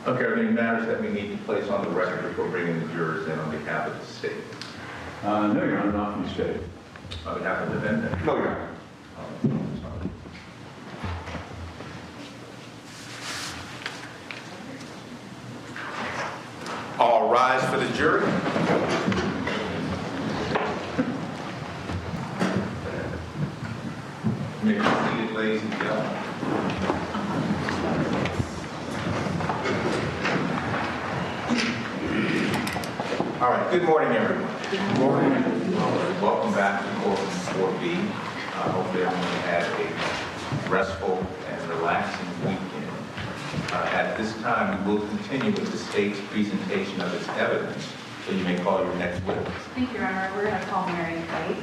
Okay, are there any matters that we need to place on the record before bringing the jurors in on behalf of the state? No, Your Honor, not from the state. On behalf of the defendant? No, Your Honor. Sorry. All rise for the jury. You may be seated, ladies and gentlemen. All right, good morning, everyone. Good morning. Welcome back to courtroom 4B. I hope everyone had a restful and relaxing weekend. At this time, we will continue with the state's presentation of its evidence, so you may call your next witness. Thank you, Your Honor. We're going to call Mary Kight.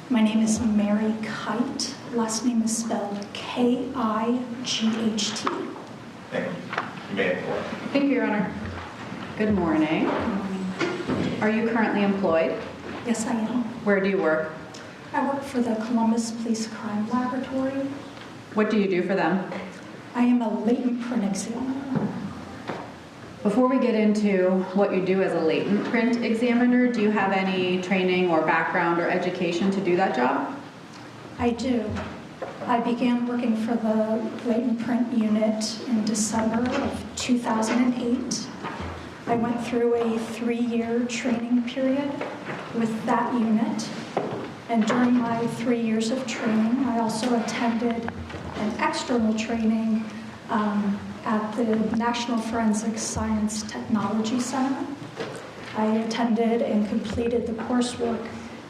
My name is Mary Kight. Last name is spelled K-I-G-H-T. Thank you. You may have the floor. Thank you, Your Honor. Good morning. Are you currently employed? Yes, I am. Where do you work? I work for the Columbus Police Crime Laboratory. What do you do for them? I am a latent print examiner. Before we get into what you do as a latent print examiner, do you have any training or background or education to do that job? I do. I began working for the latent print unit in December of 2008. I went through a 3-year training period with that unit. And during my 3 years of training, I also attended an external training at the National Forensic Science Technology Center. I attended and completed the coursework.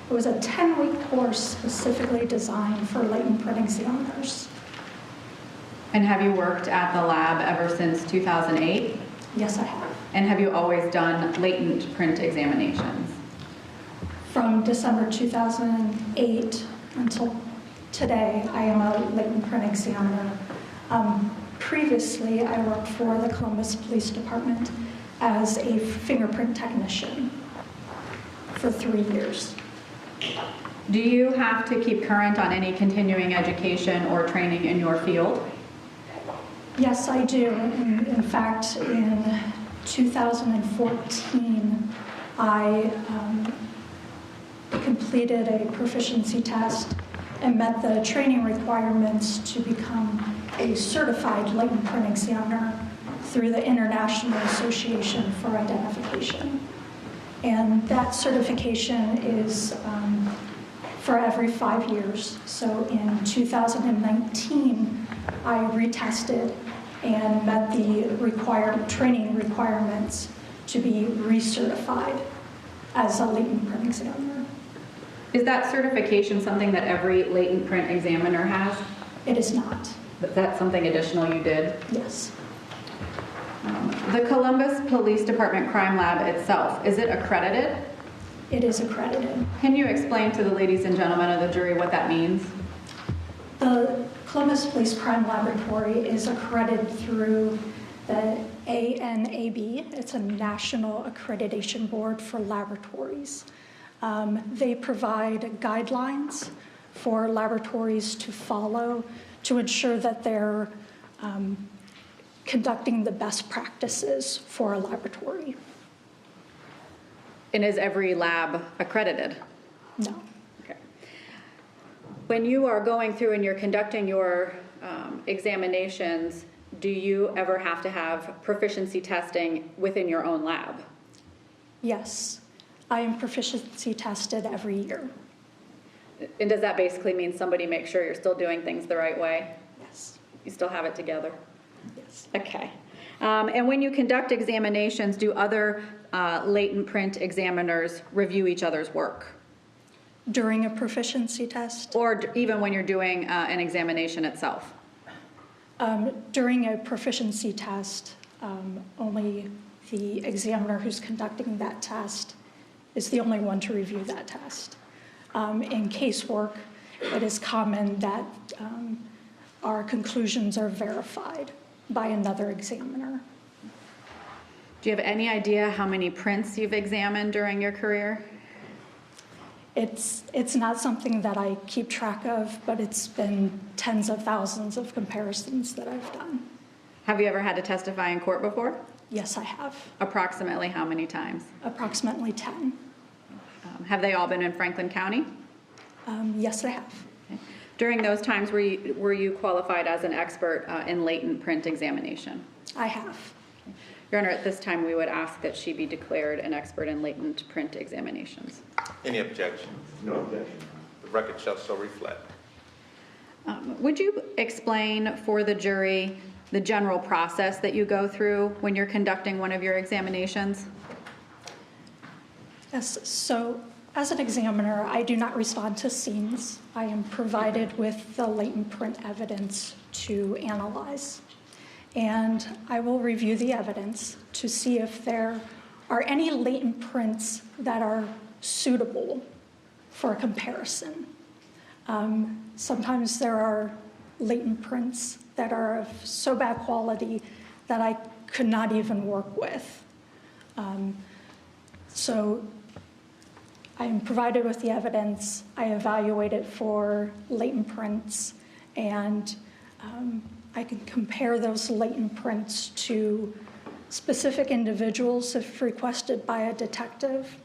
It was a 10-week course specifically designed for latent print examiners. And have you worked at the lab ever since 2008? Yes, I have. And have you always done latent print examinations? From December 2008 until today, I am a latent print examiner. Previously, I worked for the Columbus Police Department as a fingerprint technician for 3 years. Do you have to keep current on any continuing education or training in your field? Yes, I do. In fact, in 2014, I completed a proficiency test and met the training requirements to become a certified latent print examiner through the International Association for Identification. And that certification is for every 5 years. So in 2019, I retested and met the training requirements to be recertified as a latent print examiner. Is that certification something that every latent print examiner has? It is not. But that's something additional you did? Yes. The Columbus Police Department Crime Lab itself, is it accredited? It is accredited. Can you explain to the ladies and gentlemen of the jury what that means? The Columbus Police Crime Laboratory is accredited through the ANAB. It's a national accreditation board for laboratories. They provide guidelines for laboratories to follow to ensure that their conducting the best practices for a laboratory. And is every lab accredited? No. Okay. When you are going through and you're conducting your examinations, do you ever have to have proficiency testing within your own lab? Yes, I am proficiency tested every year. And does that basically mean somebody makes sure you're still doing things the right way? Yes. You still have it together? Yes. Okay. And when you conduct examinations, do other latent print examiners review each other's work? During a proficiency test? Or even when you're doing an examination itself? During a proficiency test, only the examiner who's conducting that test is the only one to review that test. In casework, it is common that our conclusions are verified by another examiner. Do you have any idea how many prints you've examined during your career? It's not something that I keep track of, but it's been tens of thousands of comparisons that I've done. Have you ever had to testify in court before? Yes, I have. Approximately how many times? Approximately 10. Have they all been in Franklin County? Yes, I have. Okay. During those times, were you qualified as an expert in latent print examination? I have. Your Honor, at this time, we would ask that she be declared an expert in latent print examinations. Any objection? No objection. The record shall so reflect. Would you explain for the jury the general process that you go through when you're conducting one of your examinations? Yes, so as an examiner, I do not respond to scenes. I am provided with the latent print evidence to analyze. And I will review the evidence to see if there are any latent prints that are suitable for a comparison. Sometimes there are latent prints that are of so bad quality that I could not even work with. So I am provided with the evidence, I evaluate it for latent prints, and I can compare those latent prints to specific individuals if requested by a detective.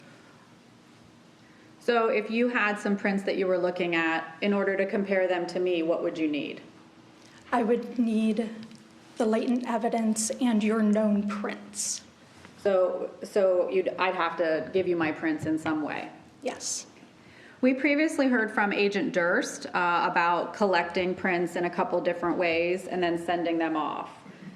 So if you had some prints that you were looking at, in order to compare them to me, what would you need? I would need the latent evidence and your known prints. So I'd have to give you my prints in some way. Yes. We previously heard from Agent Durst about collecting prints in a couple different ways and then sending them off.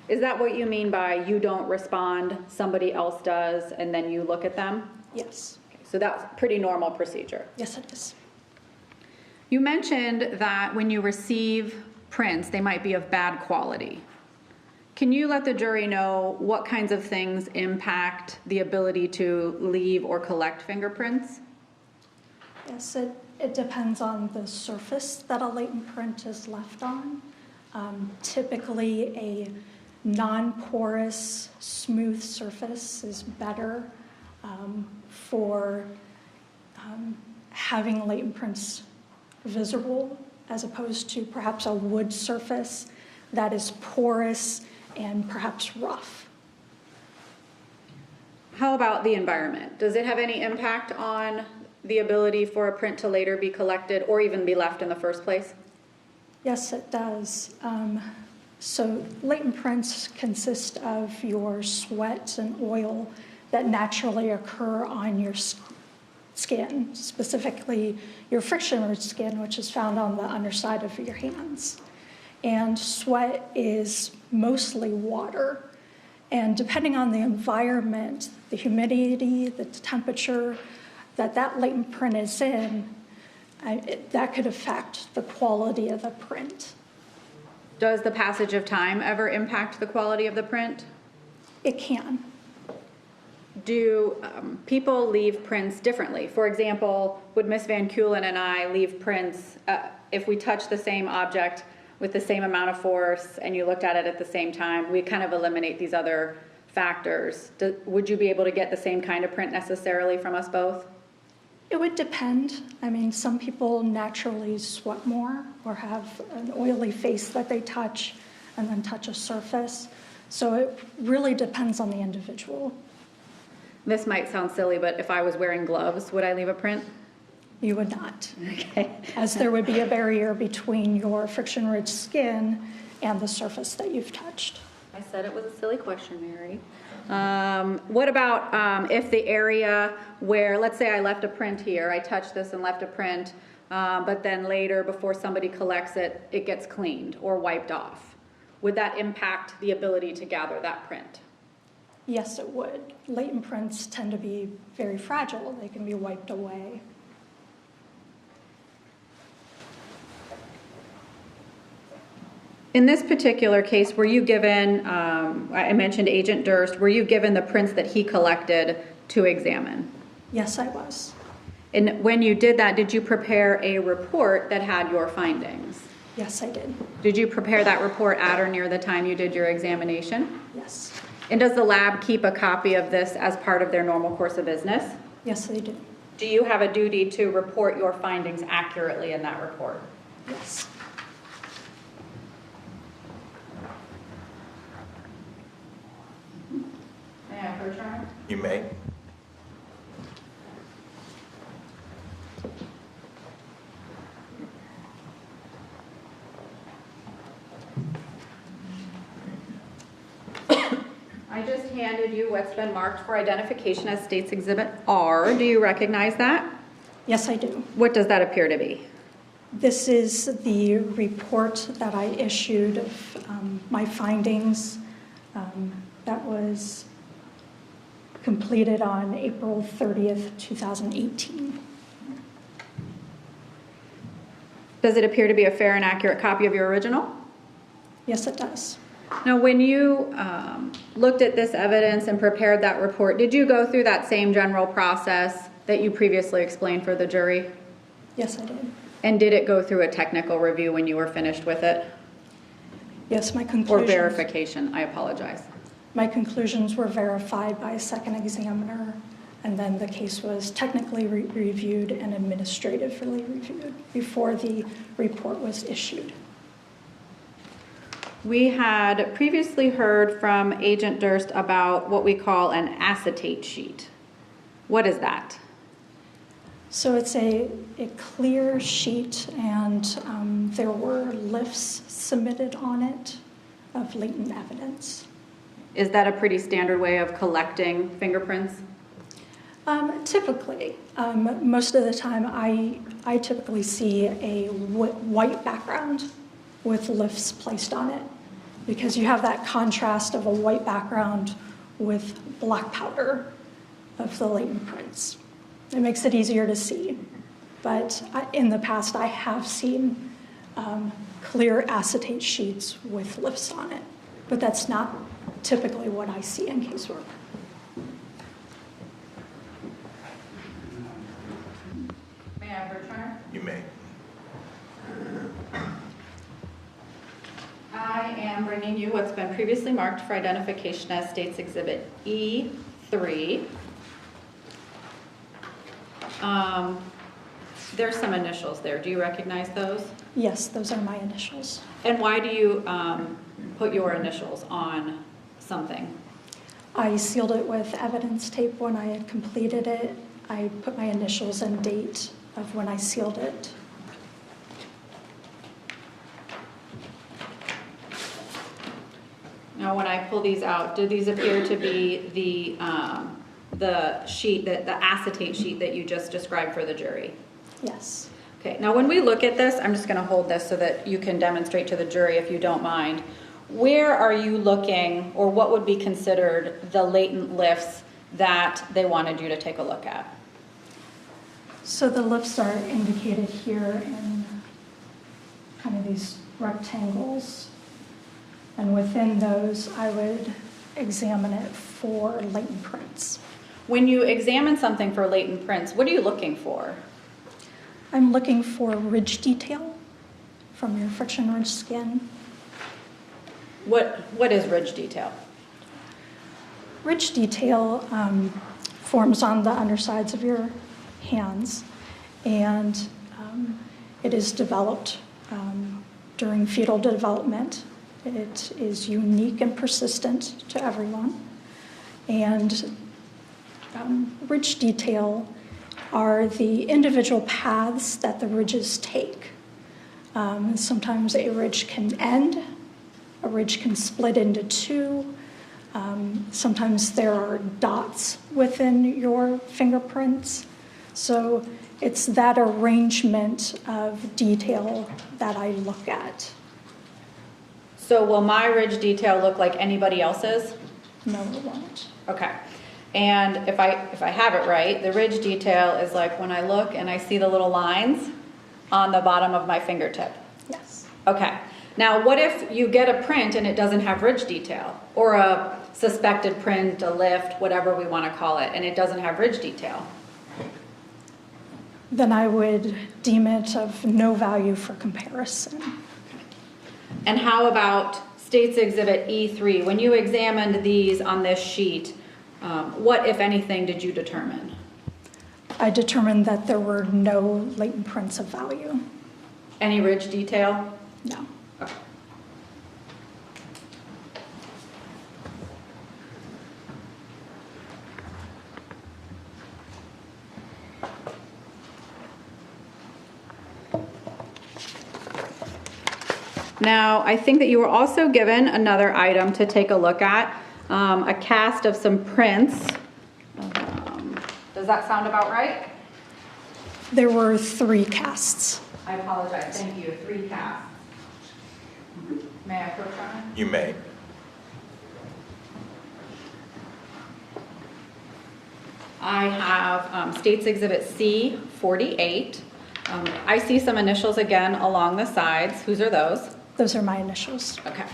Is that what you mean by you don't respond, somebody else does, and then you look at them? Yes. Okay, so that's pretty normal procedure. Yes, it is. You mentioned that when you receive prints, they might be of bad quality. Can you let the jury know what kinds of things impact the ability to leave or collect fingerprints? Yes, it depends on the surface that a latent print is left on. Typically, a non-porous, smooth surface is better for having latent prints visible, as opposed to perhaps a wood surface that is porous and perhaps rough. How about the environment? Does it have any impact on the ability for a print to later be collected or even be left in the first place? Yes, it does. So latent prints consist of your sweat and oil that naturally occur on your skin, specifically your friction-rich skin, which is found on the underside of your hands. And sweat is mostly water. And depending on the environment, the humidity, the temperature that latent print is in, that could affect the quality of the print. Does the passage of time ever impact the quality of the print? It can. Do people leave prints differently? For example, would Miss Van Keulen and I leave prints if we touch the same object with the same amount of force and you looked at it at the same time? We kind of eliminate these other factors. Would you be able to get the same kind of print necessarily from us both? It would depend. I mean, some people naturally sweat more or have an oily face that they touch and then touch a surface. So it really depends on the individual. This might sound silly, but if I was wearing gloves, would I leave a print? You would not, Okay. as there would be a barrier between your friction-rich skin and the surface that you've touched. I said it was a silly question, Mary. What about if the area where, let's say I left a print here, I touched this and left a print, but then later, before somebody collects it, it gets cleaned or wiped off. Would that impact the ability to gather that print? Yes, it would. Latent prints tend to be very fragile. They can be wiped away. In this particular case, were you given, I mentioned Agent Durst, were you given the prints that he collected to examine? Yes, I was. And when you did that, did you prepare a report that had your findings? Yes, I did. Did you prepare that report at or near the time you did your examination? Yes. And does the lab keep a copy of this as part of their normal course of business? Yes, they do. Do you have a duty to report your findings accurately in that report? Yes. May I approach her? You may. I just handed you what's been marked for identification as State's Exhibit R. Do you recognize that? Yes, I do. What does that appear to be? This is the report that I issued of my findings. That was completed on April 30th, 2018. Does it appear to be a fair and accurate copy of your original? Yes, it does. Now, when you looked at this evidence and prepared that report, did you go through that same general process that you previously explained for the jury? Yes, I did. And did it go through a technical review when you were finished with it? Yes, my Or conclusions. verification? I apologize. My conclusions were verified by a second examiner, and then the case was technically reviewed and administratively reviewed before the report was issued. We had previously heard from Agent Durst about what we call an acetate sheet. What is that? So it's a clear sheet, and there were lifts submitted on it of latent evidence. Is that a pretty standard way of collecting fingerprints? Typically, most of the time I typically see a white background with lifts placed on it, because you have that contrast of a white background with black powder of the latent prints. It makes it easier to see. But in the past, I have seen clear acetate sheets with lifts on it, but that's not typically what I see in casework. May I return? You may. I am bringing you what's been previously marked for identification as State's Exhibit E3. There's some initials there. Do you recognize those? Yes, those are my initials. And why do you put your initials on something? I sealed it with evidence tape when I had completed it. I put my initials and date of when I sealed it. Now, when I pull these out, do these appear to be the sheet, the acetate sheet that you just described for the jury? Yes. Okay, now when we look at this, I'm just going to hold this so that you can demonstrate to the jury if you don't mind. Where are you looking, or what would be considered the latent lifts that they wanted you to take a look at? So the lifts are indicated here in kind of these rectangles. And within those, I would examine it for latent prints. When you examine something for latent prints, what are you looking for? I'm looking for ridge detail from your friction-ridged skin. What is ridge detail? Ridge detail forms on the undersides of your hands, and it is developed during fetal development It is unique and persistent to everyone. And ridge detail are the individual paths that the ridges take. Sometimes a ridge can end, a ridge can split into two. Sometimes there are dots within your fingerprints. So it's that arrangement of detail that I look at. So will my ridge detail look like anybody else's? No, it won't. Okay. And if I have it right, the ridge detail is like when I look and I see the little lines on the bottom of my fingertip. Yes. Okay. Now, what if you get a print and it doesn't have ridge detail, or a suspected print, a lift, whatever we want to call it, and it doesn't have ridge detail? Then I would deem it of no value for comparison. And how about State's Exhibit E3? When you examined these on this sheet, what, if anything, did you determine? I determined that there were no latent prints of value. Any ridge detail? No. Okay. Now, I think that you were also given another item to take a look at, a cast of some prints. Does that sound about right? There were 3 casts. I apologize, thank you, 3 casts. May I approach on it? You may. I have State's Exhibit C, 48. I see some initials again along the sides. Whose are those? Those are my initials. Okay.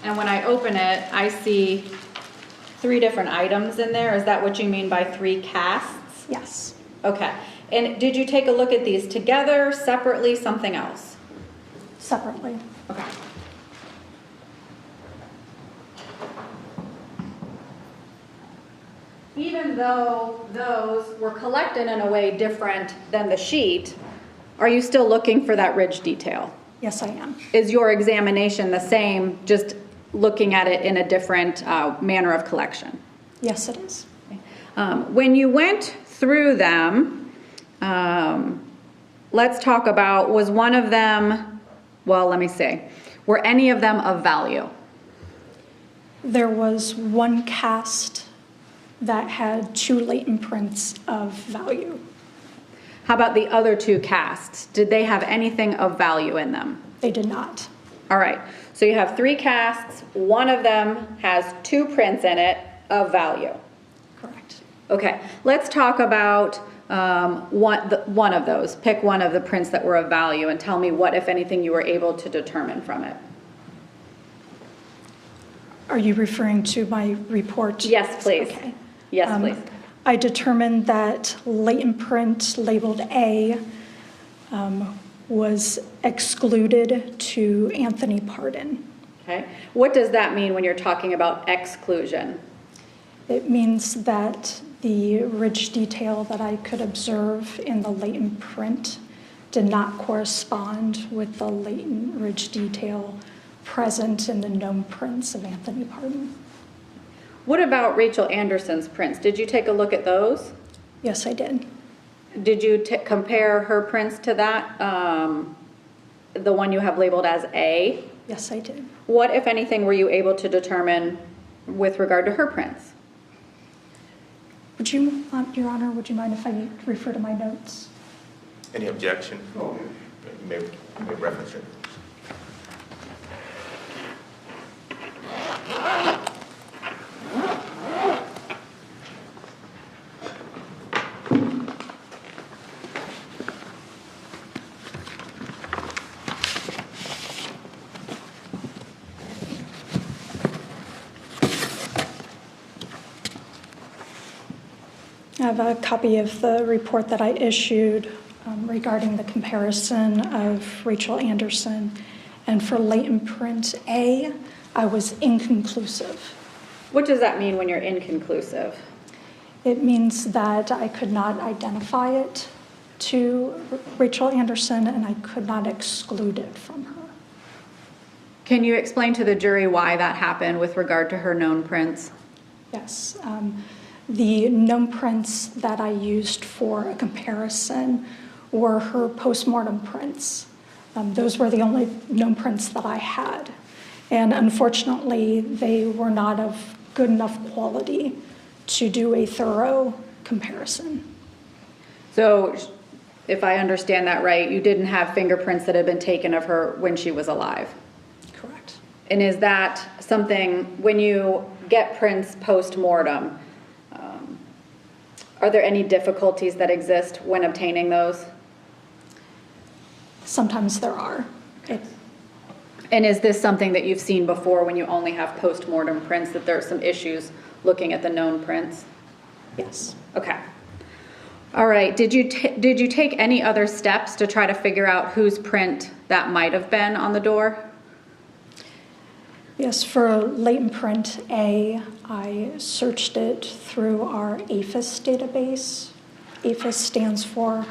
And when I open it, I see 3 different items in there. Is that what you mean by 3 casts? Yes. Okay. And did you take a look at these together, separately, something else? Separately. Okay. Even though those were collected in a way different than the sheet, are you still looking for that ridge detail? Yes, I am. Is your examination the same, just looking at it in a different manner of collection? Yes, it is. When you went through them, let's talk about, was one of them, well, let me see, were any of them of value? There was 1 cast that had 2 latent prints of value. How about the other 2 casts? Did they have anything of value in them? They did not. All right, so you have 3 casts, one of them has 2 prints in it of value. Correct. Okay, let's talk about one of those. Pick one of the prints that were of value and tell me what, if anything, you were able to determine from it. Are you referring to my report? Yes, please. Okay. Yes, please. I determined that latent print labeled A was excluded to Anthony Pardon. Okay, what does that mean when you're talking about exclusion? It means that the ridge detail that I could observe in the latent print did not correspond with the latent ridge detail present in the known prints of Anthony Pardon. What about Rachael Anderson's prints? Did you take a look at those? Yes, I did. Did you compare her prints to that, the one you have labeled as A? Yes, I did. What, if anything, were you able to determine with regard to her prints? Would you, Your Honor, would you mind if I refer to my notes? Any objection? You may reference it. I have a copy of the report that I issued regarding the comparison of Rachael Anderson. And for latent print A, I was inconclusive. What does that mean when you're inconclusive? It means that I could not identify it to Rachael Anderson, and I could not exclude it from her. Can you explain to the jury why that happened with regard to her known prints? Yes. The known prints that I used for a comparison were her postmortem prints. Those were the only known prints that I had. And unfortunately, they were not of good enough quality to do a thorough comparison. So if I understand that right, you didn't have fingerprints that had been taken of her when she was alive? Correct. And is that something, when you get prints post-mortem, are there any difficulties that exist when obtaining those? Sometimes there are. And is this something that you've seen before when you only have post-mortem prints, that there are some issues looking at the known prints? Yes. Okay. All right. Did you take any other steps to try to figure out whose print that might have been on the door? Yes, for latent print A, I searched it through our APHIS database. APHIS stands for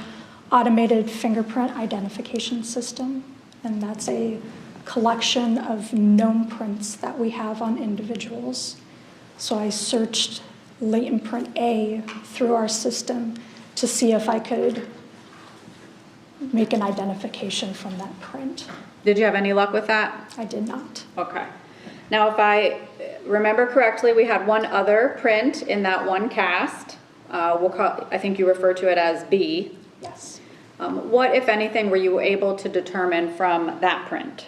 Automated Fingerprint Identification System, and that's a collection of known prints that we have on individuals. So I searched latent print A through our system to see if I could make an identification from that print. Did you have any luck with that? I did not. Okay. Now, if I remember correctly, we had one other print in that one cast. I think you refer to it as B. Yes. What, if anything, were you able to determine from that print?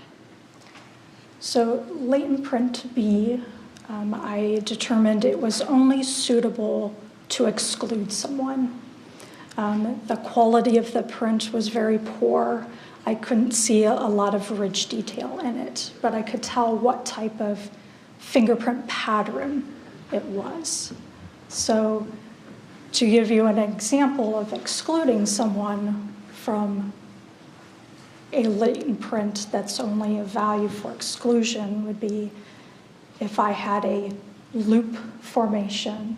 So latent print B, I determined it was only suitable to exclude someone. The quality of the print was very poor. I couldn't see a lot of rich detail in it, but I could tell what type of fingerprint pattern it was. So to give you an example of excluding someone from a latent print that's only of value for exclusion would be if I had a loop formation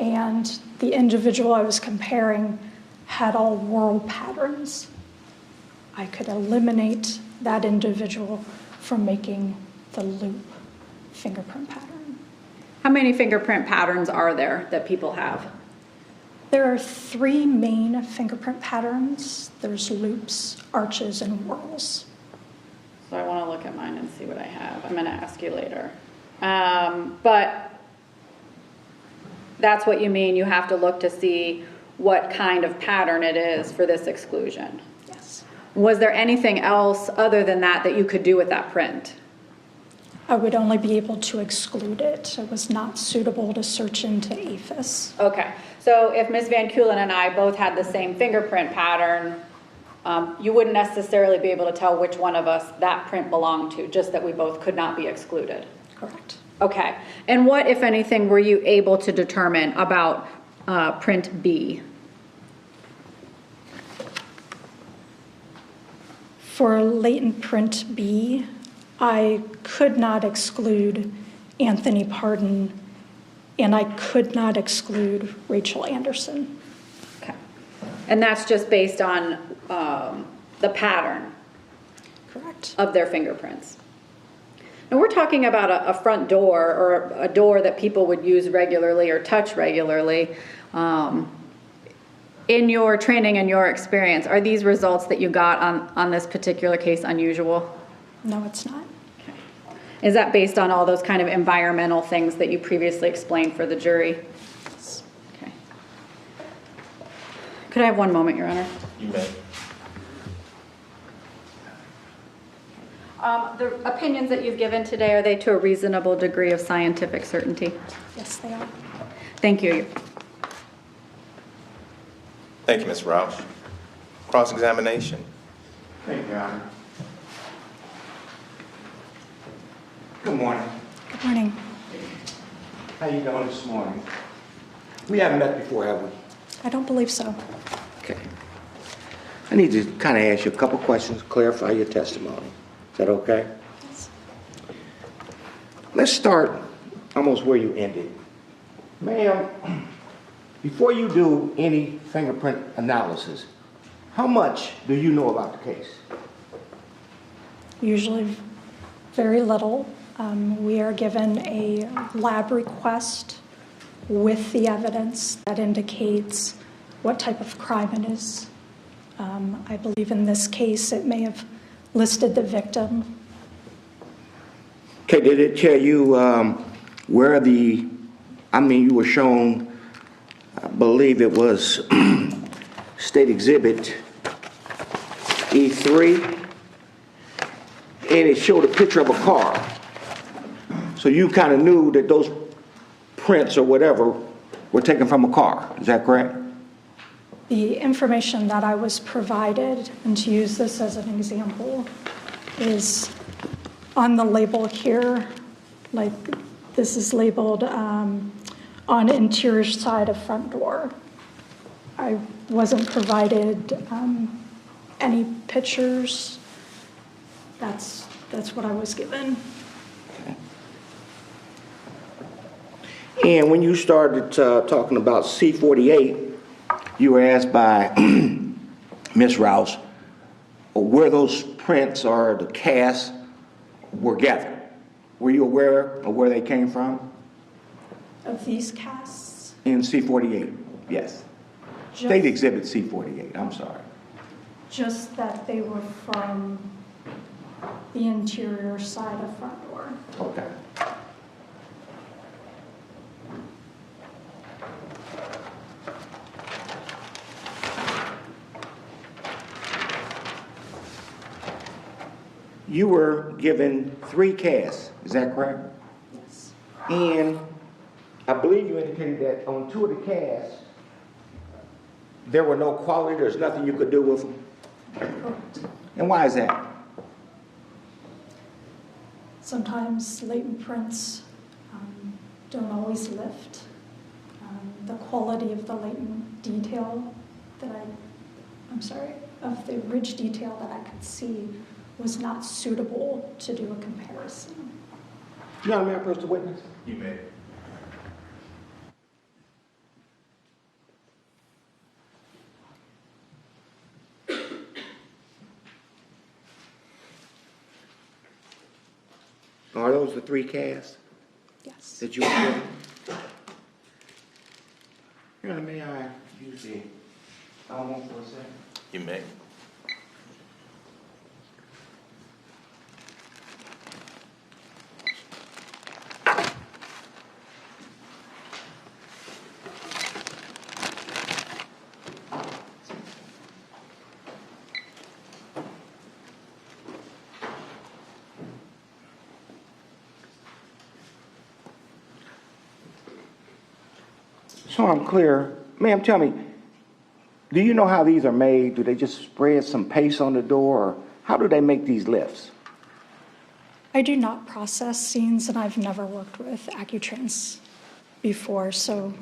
and the individual I was comparing had all whorl patterns. I could eliminate that individual from making the loop fingerprint pattern. How many fingerprint patterns are there that people have? There are three main fingerprint patterns. There's loops, arches, and whorls. So I want to look at mine and see what I have. I'm going to ask you later. But that's what you mean. You have to look to see what kind of pattern it is for this exclusion. Yes. Was there anything else other than that that you could do with that print? I would only be able to exclude it. It was not suitable to search into APHIS. Okay. So if Ms. Van Keulen and I both had the same fingerprint pattern, you wouldn't necessarily be able to tell which one of us that print belonged to, just that we both could not be excluded. Correct. Okay. And what, if anything, were you able to determine about print B? For latent print B, I could not exclude Anthony Pardon, and I could not exclude Rachael Anderson. Okay. And that's just based on the pattern Correct. of their fingerprints. And we're talking about a front door or a door that people would use regularly or touch regularly. In your training and your experience, are these results that you got on this particular case unusual? No, it's not. Okay. Is that based on all those kind of environmental things that you previously explained for the jury? Yes. Okay. Could I have one moment, Your Honor? You may. The opinions that you've given today, are they to a reasonable degree of scientific certainty? Yes, they are. Thank you. Thank you, Ms. Roush. Cross-examination. Thank you, Your Honor. Good morning. Good morning. How you doing this morning? We haven't met before, have we? I don't believe so. Okay. I need to kind of ask you a couple questions, clarify your testimony. Is that okay? Yes. Let's start almost where you ended. Ma'am, before you do any fingerprint analysis, How much do you know about the case? Usually very little. We are given a lab request with the evidence that indicates what type of crime it is. I believe in this case it may have listed the victim. Okay, did it tell you where you were shown, I believe it was State Exhibit E3, and it showed a picture of a car. So you kind of knew that those prints or whatever were taken from a car. Is that correct? The information that I was provided, and to use this as an example, is on the label here. Like this is labeled on interior side of front door. I wasn't provided any pictures. That's what I was given. And when you started talking about C48, you were asked by Ms. Rouse where those prints or the casts were gathered. Were you aware of where they came from? Of these casts? In C48, yes. State Exhibit C48, I'm sorry. Just that they were from the interior side of front door. Okay. You were given 3 casts, is that correct? Yes. And I believe you indicated that on 2 of the casts, there were no quality, there's nothing you could do with them. Correct. And why is that? Sometimes latent prints don't always lift. The quality of the latent detail of the ridge detail that I could see was not suitable to do a comparison. Your Honor, may I approach the witness? You may. Are those the 3 casts Yes. that you were given? Your Honor, may I use the phone for a second? You may. So I'm clear. Ma'am, tell me, do you know how these are made? Do they just spread some paste on the door? Or how do they make these lifts? I do not process scenes, and I've never worked with Accutrans before, so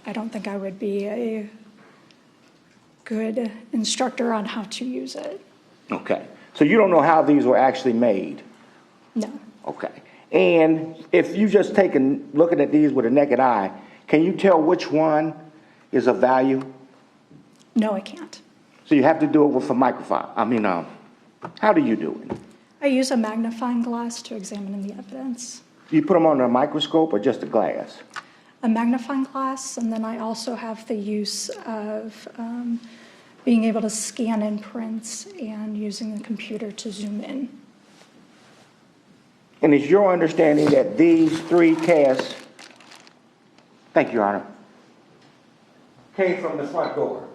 I don't think I would be a good instructor on how to use it. Okay. So you don't know how these were actually made? No. Okay. And if you just looking at these with a naked eye, can you tell which one is of value? No, I can't. So you have to do it with a microphone. How do you do it? I use a magnifying glass to examine the evidence. You put them on a microscope or just a glass? A magnifying glass, and then I also have the use of being able to scan in prints and using the computer to zoom in. And it's your understanding that these 3 casts, thank you, Your Honor, came from the front door?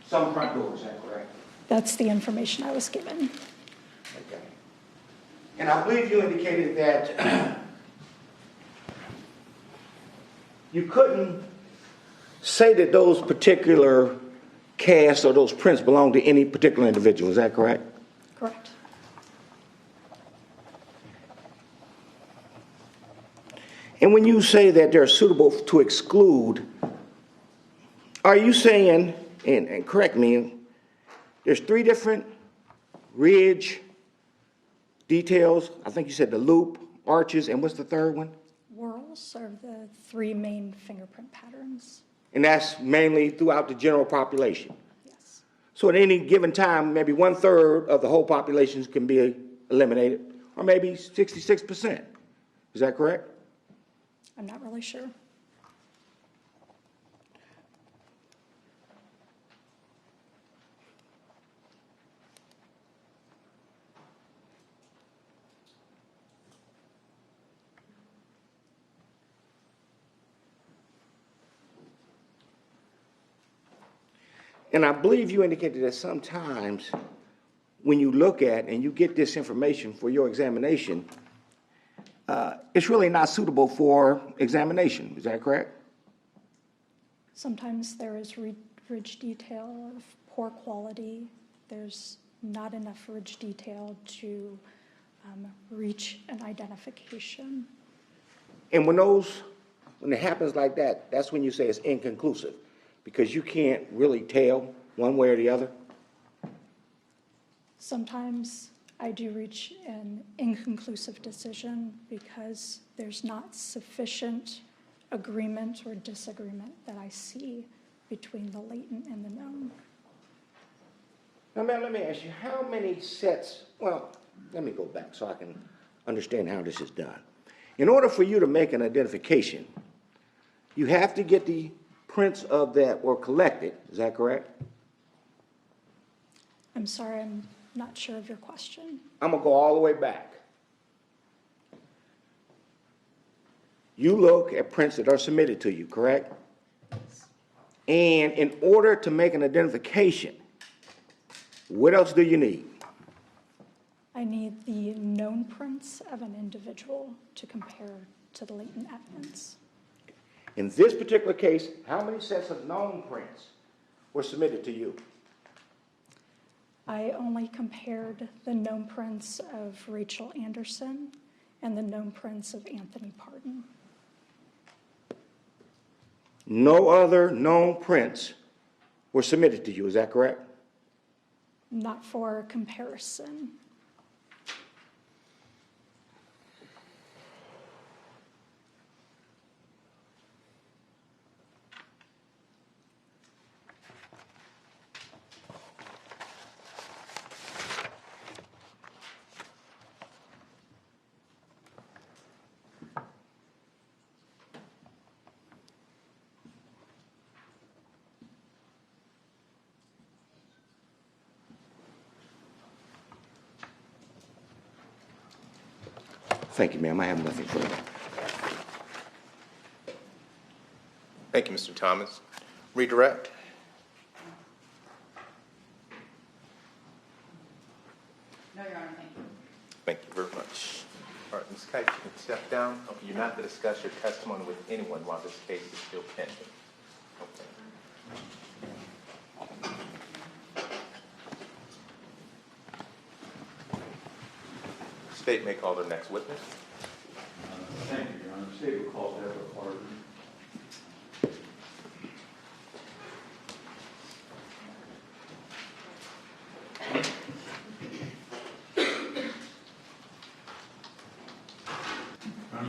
Some front doors, is that correct? That's the information I was given. Okay. And I believe you indicated that you couldn't say that those particular casts or those prints belong to any particular individual. Is that correct? Correct. And when you say that they're suitable to exclude, are you saying, and correct me, there's 3 different ridge details? I think you said the loop, arches, and what's the third one? Whorls are the 3 main fingerprint patterns. And that's mainly throughout the general population? Yes. So at any given time, maybe 1/3 of the whole population can be eliminated, or maybe 66%. Is that correct? I'm not really sure. And I believe you indicated that sometimes when you look at and you get this information for your examination, it's really not suitable for examination. Is that correct? Sometimes there is rich detail of poor quality. There's not enough rich detail to reach an identification. And when it happens like that, that's when you say it's inconclusive, because you can't really tell one way or the other. Sometimes I do reach an inconclusive decision because there's not sufficient agreement or disagreement that I see between the latent and the known. Now, ma'am, let me ask you, how many sets, well, let me go back so I can understand how this is done. In order for you to make an identification, you have to get the prints of that were collected. Is that correct? I'm sorry, I'm not sure of your question. I'm going to go all the way back. You look at prints that are submitted to you, correct? And in order to make an identification, what else do you need? I need the known prints of an individual to compare to the latent evidence. In this particular case, how many sets of known prints were submitted to you? I only compared the known prints of Rachael Anderson and the known prints of Anthony Pardon. No other known prints were submitted to you, is that correct? Not for comparison. Thank you, ma'am. I have nothing further. Thank you, Mr. Thomas. Redirect. No, Your Honor, thank you. Thank you very much. All right, Ms. Kight, you can step down. You're not to discuss your testimony with anyone while this case is still pending. Okay. State may call their next witness. Thank you, Your Honor. State will call Deborah Pardon.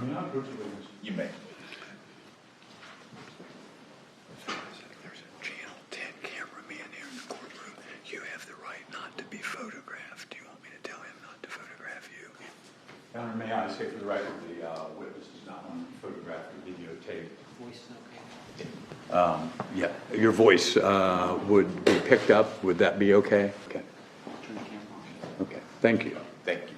May I approach the witness? You may. There's a Channel 10 cameraman here in the courtroom. You have the right not to be photographed. Do you want me to tell him not to photograph you? Your Honor, may I say for the record, the witness is not on photograph or videotape. Voice okay? Yeah, your voice would be picked up. Would that be okay? Okay. Turn the camera on. Okay. Thank you. Thank you.